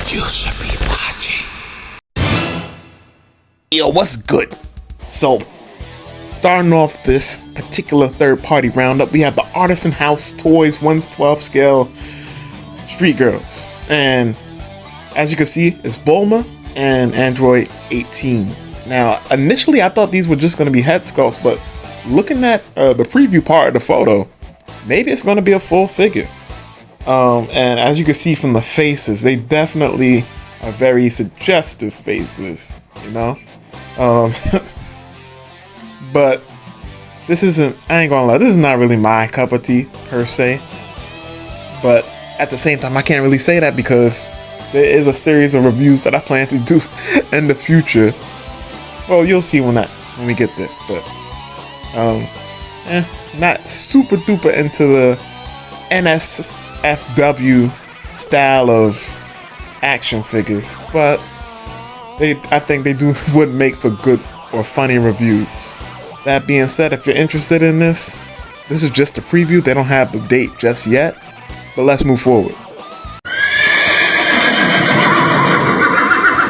you should be watching. Yo, what's good? So, starting off this particular third-party roundup, we have the Artisan House Toys 1/12 scale Street Girls. And as you can see, it's Bulma and Android 18. Now, initially I thought these were just going to be head sculpts, but looking at the preview part of the photo, maybe it's going to be a full figure. And as you can see from the faces, they definitely are very suggestive faces, you know? But this isn't, I ain't gonna lie, this is not really my cup of tea, per se. But at the same time, I can't really say that because there is a series of reviews that I plan to do in the future. Well, you'll see when we get there. But, not super duper into the NSFW style of action figures, but I think they would make for good or funny reviews. That being said, if you're interested in this is just a preview. They don't have the date just yet, but let's move forward.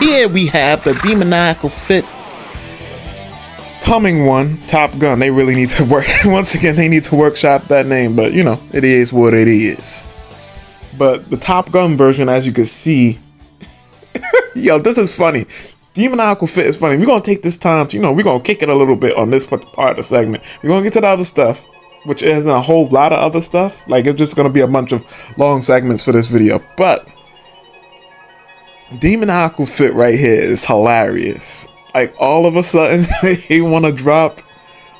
Here we have the Demoniacal Fit coming one, Top Gun. They really need to work, once again, they need to workshop that name, but you know, it is what it is. But the Top Gun version, as you can see, yo, this is funny. Demoniacal Fit is funny. We're going to take this time to, we're going to kick it a little bit on this part of the segment. We're going to get to the other stuff, which isn't a whole lot of other stuff. Like, it's just going to be a bunch of long segments for this video. But Demoniacal Fit right here is hilarious. Like, all of a sudden, they want to drop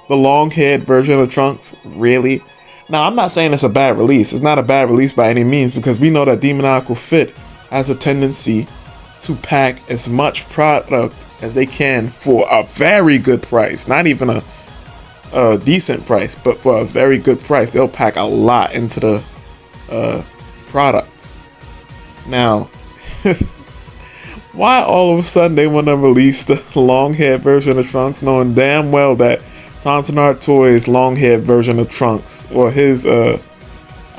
the long-haired version of Trunks. Really? Now, I'm not saying it's a bad release. It's not a bad release by any means, because we know that Demoniacal Fit has a tendency to pack as much product as they can for a very good price. Not even a decent price, but for a very good price. They'll pack a lot into the product. Now, why all of a sudden they want to release the long-haired version of Trunks, knowing damn well that Tonsinart Toys' long-haired version of Trunks, or his, I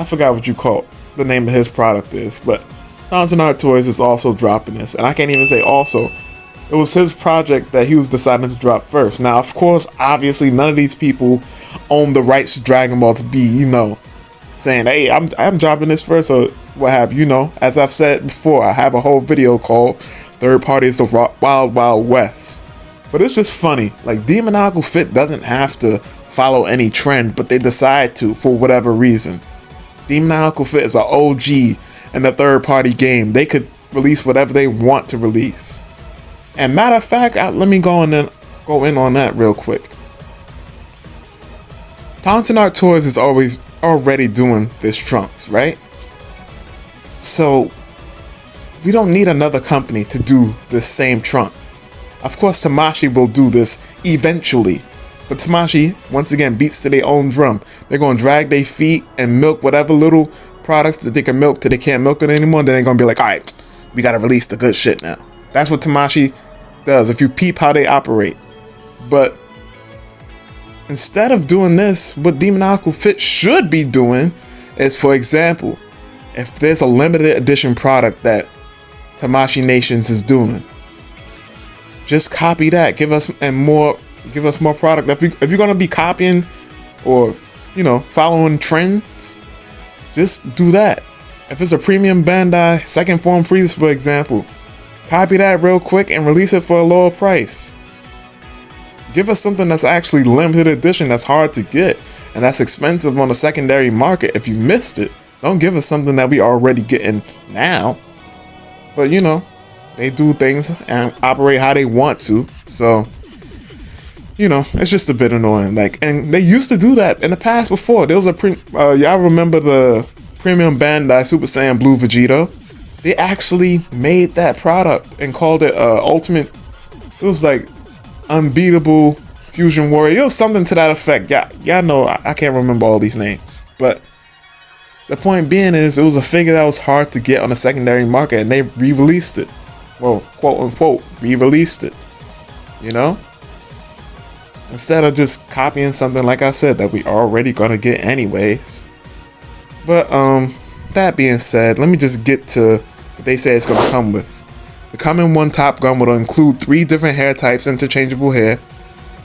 forgot what you call the name of his product is, but Tonsinart Toys is also dropping this. And I can't even say also. It was his project that he was deciding to drop first. Now, of course, obviously, none of these people own the rights to Dragon Ball to be, saying, hey, I'm dropping this first, or what have you. As I've said before, I have a whole video called Third Parties of Wild Wild West. But it's just funny. Like, Demoniacal Fit doesn't have to follow any trend, but they decide to for whatever reason. Demoniacal Fit is an OG in the third-party game. They could release whatever they want to release. And matter of fact, let me go in on that real quick. Tonsinart Toys is already doing this Trunks, right? So we don't need another company to do this same Trunks. Of course, Tamashii will do this eventually, but Tamashii once again beats to their own drum. They're gonna drag their feet and milk whatever little products that they can milk till they can't milk it anymore. Then they're gonna be like, all right, we gotta release the good shit now. That's what Tamashii does, if you peep how they operate. But instead of doing this, what Demoniacal Fit should be doing is, for example, if there's a limited edition product that Tamashii Nations is doing, just copy that. Give us more product. If you're gonna be copying or following trends, just do that. If it's a premium Bandai second form freeze, for example, copy that real quick and release it for a lower price. Give us something that's actually limited edition, that's hard to get, and that's expensive on the secondary market. If you missed it, don't give us something that we already getting now. But they do things and operate how they want to. So, it's just a bit annoying. And they used to do that in the past before. There was y'all remember the premium Bandai Super Saiyan Blue Vegito? They actually made that product and called it Ultimate. It was like Unbeatable Fusion Warrior. It was something to that effect. Y'all know I can't remember all these names. But the point being is, it was a figure that was hard to get on the secondary market, and they re-released it. Well, quote unquote, re-released it. Instead of just copying something, like I said, that we already gonna get anyways. But that being said, let me just get to what they say it's going to come with. The coming one Top Gun will include 3 different hair types, interchangeable hair.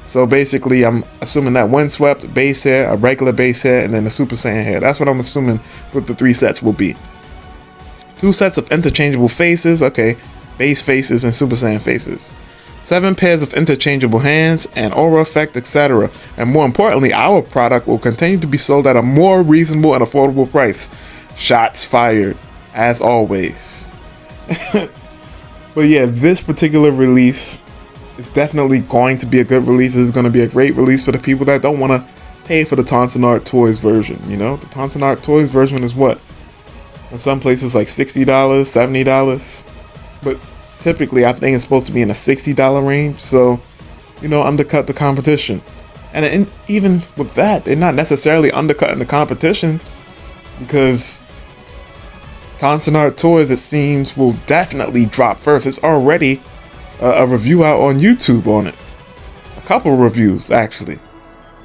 So basically, I'm assuming that windswept, base hair, a regular base hair, and then the Super Saiyan hair. That's what I'm assuming what the 3 sets will be. 2 sets of interchangeable faces, okay, base faces and Super Saiyan faces. 7 pairs of interchangeable hands, and aura effect, etc. And more importantly, our product will continue to be sold at a more reasonable and affordable price. Shots fired, as always. But yeah, this particular release is definitely going to be a good release. It's going to be a great release for the people that don't want to pay for the Tauntaun Art Toys version. You know, the Tauntaun Art Toys version is what? In some places like $60, $70. But typically I think it's supposed to be in a $60 range. So, you know, undercut the competition. And even with that, they're not necessarily undercutting the competition, because Tauntaun Art Toys, it seems, will definitely drop first. It's already a review out on YouTube on it. A couple reviews, actually.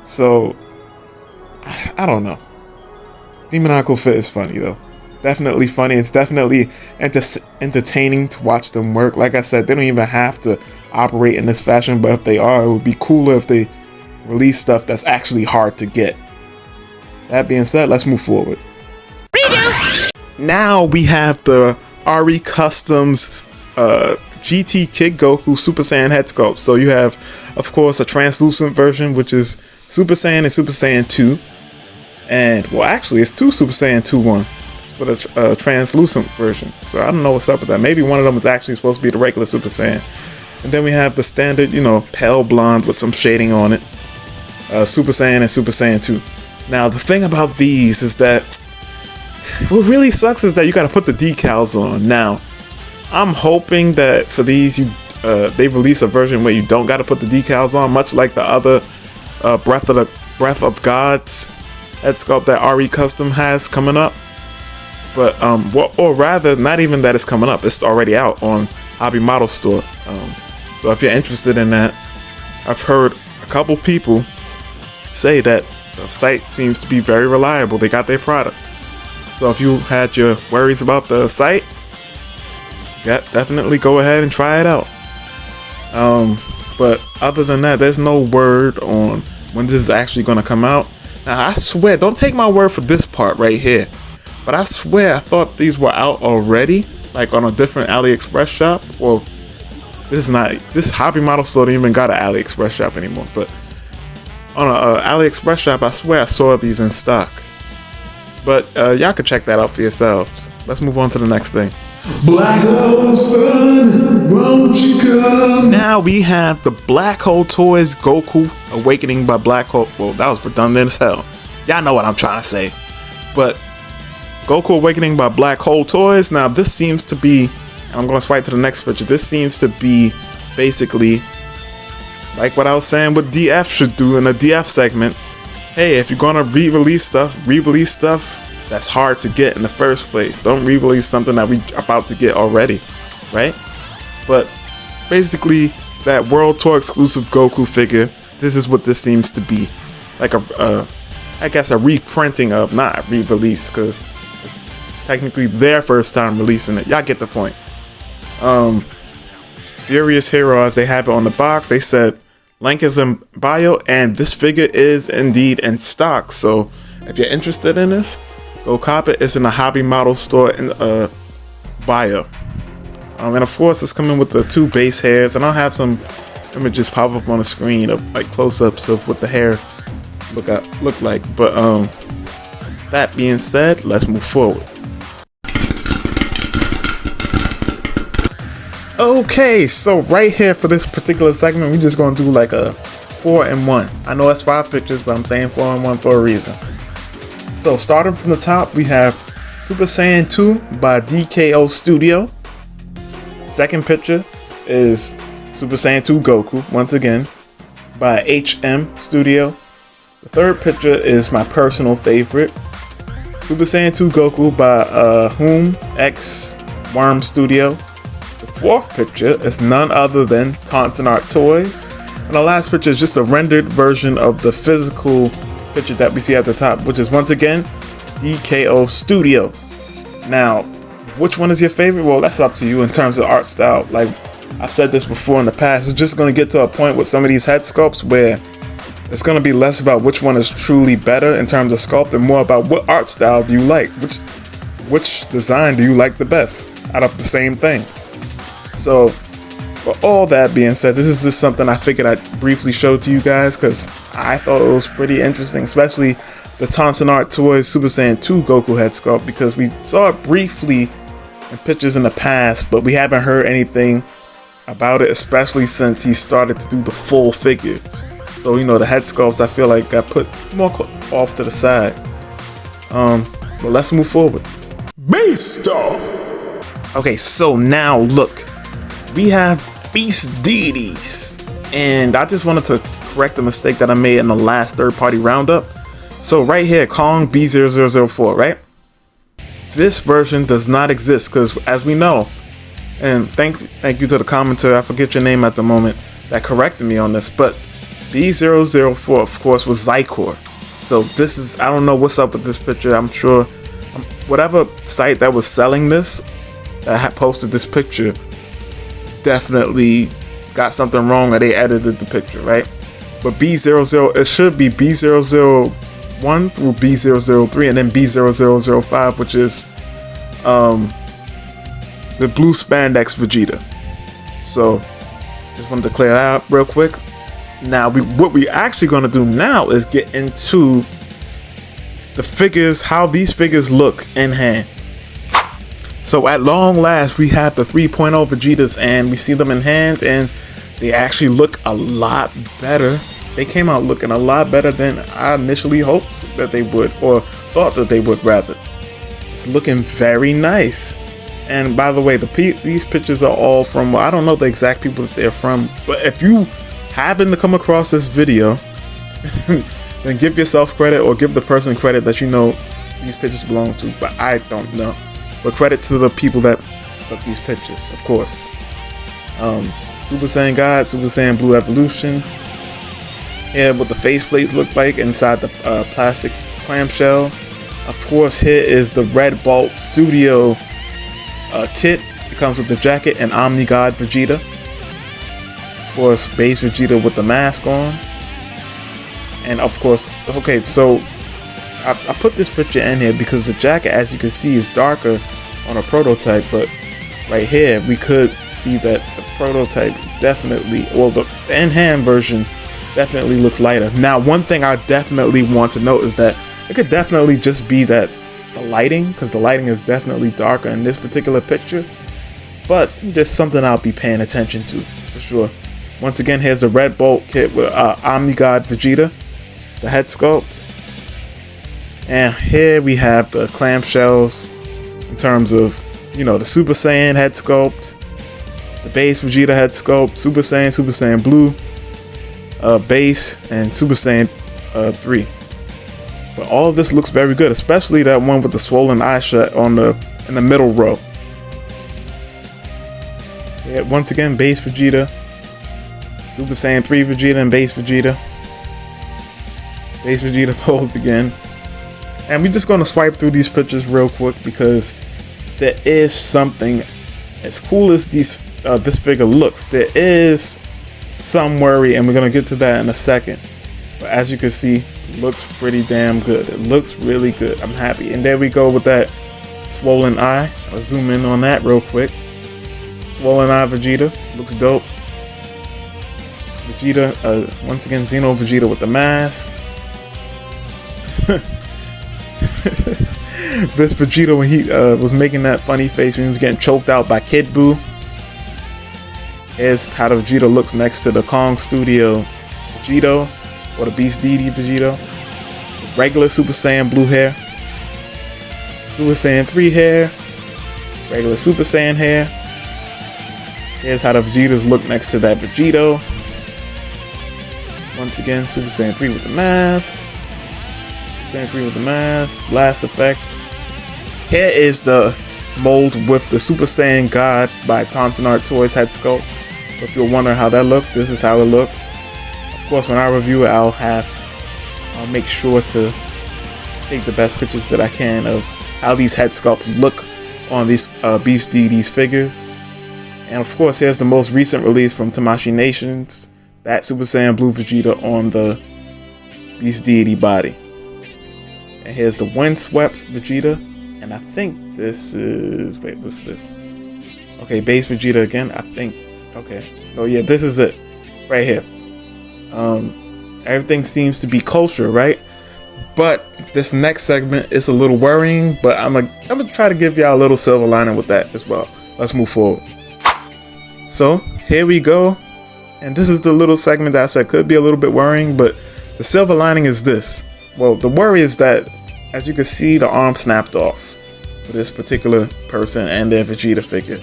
So, I don't know. Demoniacal Fit is funny, though. Definitely funny. It's definitely entertaining to watch them work. Like I said, they don't even have to operate in this fashion, but if they are, it would be cooler if they release stuff that's actually hard to get. That being said, let's move forward. Redo! Now we have the RE Customs GT Kid Goku Super Saiyan head sculpt. So you have, of course, a translucent version, which is Super Saiyan and Super Saiyan 2. And, well, actually, it's 2 Super Saiyan 2-1. It's for the translucent version. So I don't know what's up with that. Maybe one of them is actually supposed to be the regular Super Saiyan. And then we have the standard, you know, pale blonde with some shading on it. Super Saiyan and Super Saiyan 2. Now, the thing about these is that what really sucks is that you got to put the decals on. Now, I'm hoping that for these, they release a version where you don't got to put the decals on, much like the other Breath of God's head sculpt that RE Custom has coming up. But or rather, not even that it's coming up; it's already out on Hobby Model Store. So if you're interested in that, I've heard a couple people say that the site seems to be very reliable. They got their product. So if you had your worries about the site, yeah, definitely go ahead and try it out. But other than that, there's no word on when this is actually going to come out. Now, I swear, don't take my word for this part right here, but I swear I thought these were out already, like on a different AliExpress shop. Well, this Hobby Model Store don't even got an AliExpress shop anymore, but on a AliExpress shop, I swear I saw these in stock. But y'all can check that out for yourselves. Let's move on to the next thing. Black Hole Sun, won't you come? Now we have the Black Hole Toys Goku Awakening by Black Hole. Well, that was redundant as hell. Y'all know what I'm trying to say. But Goku Awakening by Black Hole Toys. Now this seems to be, and I'm going to swipe to the next picture. This seems to be basically like what I was saying what DF should do in a DF segment. Hey, if you're going to re-release stuff that's hard to get in the first place. Don't re-release something that we about to get already, right? But basically, that World Tour exclusive Goku figure, this is what this seems to be. Like I guess a reprinting of, not re-release, because it's technically their first time releasing it. Y'all get the point. Furious Hero, as they have it on the box, they said link is in bio, and this figure is indeed in stock. So if you're interested in this, go cop it. It's in the Hobby Model Store in bio. And of course, it's coming with the 2 base hairs, and I'll have some images pop up on the screen of like close-ups of what the hair look like. But that being said, let's move forward. Okay, so right here for this particular segment, we're just gonna do like a 4-in-1. I know it's 5 pictures, but I'm saying 4-in-1 for a reason. So starting from the top, we have Super Saiyan 2 by DKO Studio. Second picture is Super Saiyan 2 Goku, once again, by HM Studio. The third picture is my personal favorite, Super Saiyan 2 Goku by Whom X Worm Studio. The fourth picture is none other than Tauntaun Art Toys. And the last picture is just a rendered version of the physical picture that we see at the top, which is once again DKO Studio. Now, Which one is your favorite? Well, that's up to you in terms of art style. Like I said this before in the past, it's just going to get to a point with some of these head sculpts where it's going to be less about which one is truly better in terms of sculpt and more about what art style do you like, which design do you like the best out of the same thing. So for all that being said, this is just something I figured I'd briefly show to you guys because I thought it was pretty interesting, especially the Tonson Art Toys Super Saiyan 2 Goku head sculpt, because we saw it briefly in pictures in the past, but we haven't heard anything about it, especially since he started to do the full figures. So, you know, the head sculpts I feel like got put more off to the side. But let's move forward. Beast! Okay, so now look, we have Beast Deities, and I just wanted to correct the mistake that I made in the last third-party roundup. So right here, Kong B0004, right? This version does not exist because, as we know, and thank you to the commenter, I forget your name at the moment, that corrected me on this, but B004, of course, was Zycor. So this is, I don't know what's up with this picture. I'm sure whatever site that was selling this, that had posted this picture, definitely got something wrong or they edited the picture, right? But B00, it should be B001 through B003 and then B0005, which is the blue spandex Vegeta. So just wanted to clear that up real quick. Now what we actually going to do now is get into the figures, how these figures look in hand. So at long last, we have the 3.0 Vegetas and we see them in hand and they actually look a lot better. They came out looking a lot better than I initially hoped that they would, or thought that they would rather. It's looking very nice. And by the way, these pictures are all from, well, I don't know the exact people that they're from, but if you happen to come across this video, then give yourself credit or give the person credit that you know these pictures belong to, but I don't know. But credit to the people that took these pictures, of course. Super Saiyan God, Super Saiyan Blue Evolution. Here what the faceplates look like inside the plastic clamshell. Of course, here is the Red Bolt Studio kit. It comes with the jacket and Omni God Vegeta. Of course, base Vegeta with the mask on. And of course, okay, so I put this picture in here because the jacket, as you can see, is darker on a prototype, but right here we could see that the prototype is definitely, well, the in-hand version definitely looks lighter. Now, one thing I definitely want to note is that it could definitely just be that the lighting, because the lighting is definitely darker in this particular picture, but there's something I'll be paying attention to for sure. Once again, here's the Red Bolt kit with Omni God Vegeta, the head sculpt. And here we have the clamshells in terms of, you know, the Super Saiyan head sculpt, the base Vegeta head sculpt, Super Saiyan Blue, base, and Super Saiyan 3. But all of this looks very good, especially that one with the swollen eye shut in the middle row. Yeah, once again, base Vegeta, Super Saiyan 3 Vegeta, and base Vegeta. Base Vegeta posed again. And we're just going to swipe through these pictures real quick because there is something, as cool as this figure looks, there is some worry, and we're going to get to that in a second. But as you can see, it looks pretty damn good. It looks really good. I'm happy. And there we go with that swollen eye. I'll zoom in on that real quick. Swollen eye Vegeta. Looks dope. Vegeta, once again, Xeno Vegeta with the mask. This Vegeta when he was making that funny face when he was getting choked out by Kid Buu. Here's how the Vegeta looks next to the Kong Studio Vegito, or the Beast Deity Vegito. Regular Super Saiyan Blue hair, Super Saiyan 3 hair, regular Super Saiyan hair. Here's how the Vegetas look next to that Vegito. Once again, Super Saiyan 3 with the mask. Super Saiyan 3 with the mask. Blast effect. Here is the mold with the Super Saiyan God by Tonson Art Toys head sculpt. So if you're wondering how that looks, this is how it looks. Of course, when I review it, I'll make sure to take the best pictures that I can of how these head sculpts look on these Beast Deities figures. And of course, here's the most recent release from Tamashii Nations, that Super Saiyan Blue Vegeta on the Beast Deity body. And here's the Windswept Vegeta, and I think this is, wait, what's this? Okay, base Vegeta again, I think. Okay, oh yeah, this is it, right here. Everything seems to be kosher, right? But this next segment is a little worrying, but I'm gonna try to give y'all a little silver lining with that as well. Let's move forward. So here we go, and this is the little segment that I said could be a little bit worrying, but the silver lining is this. Well, the worry is that, as you can see, the arm snapped off for this particular person and their Vegeta figure.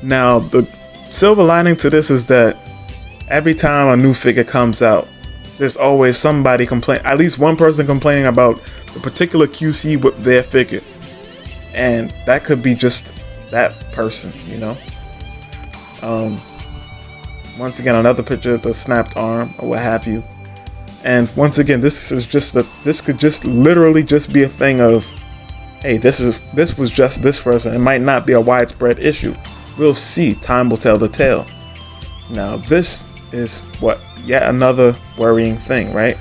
Now, the silver lining to this is that every time a new figure comes out, there's always somebody at least one person complaining about the particular QC with their figure. And that could be just that person, you know? Once again, another picture of the snapped arm or what have you. And once again, this could just literally just be a thing of, hey, this was just this person. It might not be a widespread issue. We'll see. Time will tell the tale. Now, this is yet another worrying thing, right?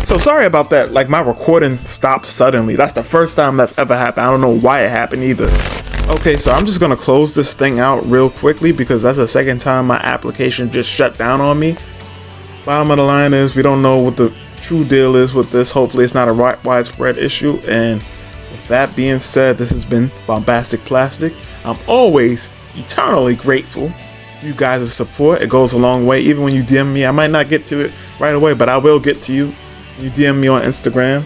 So sorry about that. Like, my recording stopped suddenly. That's the first time that's ever happened. I don't know why it happened either. Okay, so I'm just gonna close this thing out real quickly because that's the second time my application just shut down on me. Bottom of the line is, we don't know what the true deal is with this. Hopefully it's not a widespread issue. And with that being said, this has been BombasticPlastic. I'm always eternally grateful for you guys' support. It goes a long way. Even when you DM me, I might not get to it right away, but I will get to you. You DM me on Instagram.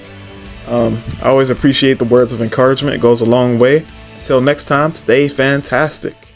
I always appreciate the words of encouragement. It goes a long way. Until next time, stay fantastic.